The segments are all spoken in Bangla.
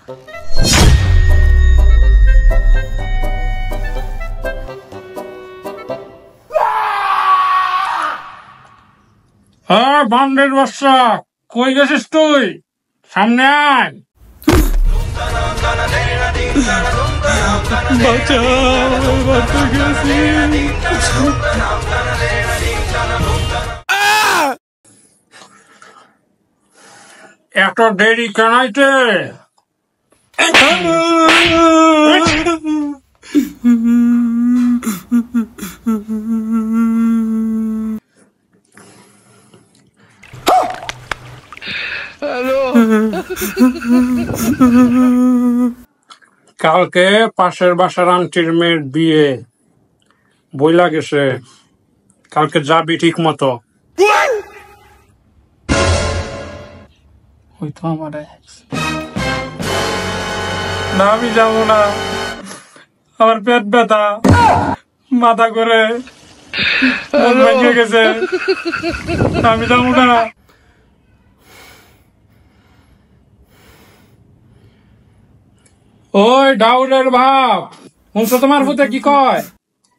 হ্যাঁ বান্ডের বাচ্চা, কই গেছিস তুই? সামনে আয়। এত দেরি কেনাইতে? কালকে পাশের বাসার আন্টির মেয়ের বিয়ে, বইলা গেছে কালকে যাবি ঠিক মতো। হয়তো আমার না, আমি যাবো না, আমার পেট ব্যথা, মাথা করে ভেঙে গেছে, আমি যাবো না। ওই ডাউলের ভাব, শুনছো তোমার ভূতে কি কয়?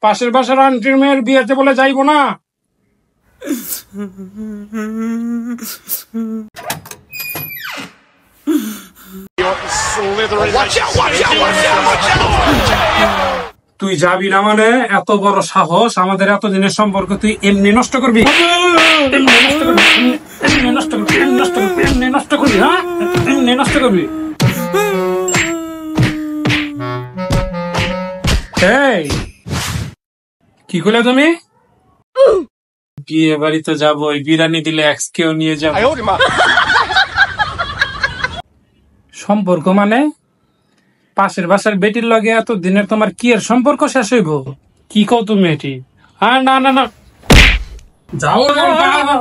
পাশের বাসার আন্টির মেয়ের বিয়েতে বলে যাইবো না। তুই যাবি না মানে এত বড় সাহস? আমাদের এতদিনের সম্পর্ক তুই এমনি নষ্ট করবি? নষ্ট করবি? হ্যাঁ, এমনি নষ্ট করবি? এই কি করলে তুমি? বিয়ে বাড়িতে যাবো, বিরিয়ানি দিলে এক্সকেও নিয়ে যাবো। সম্পর্ক মানে পাশের বাসার বেটির লগে এত দিনের তোমার কি এর সম্পর্ক শেষ হইব? কি কও তুমি এটি? না না না, যাও না।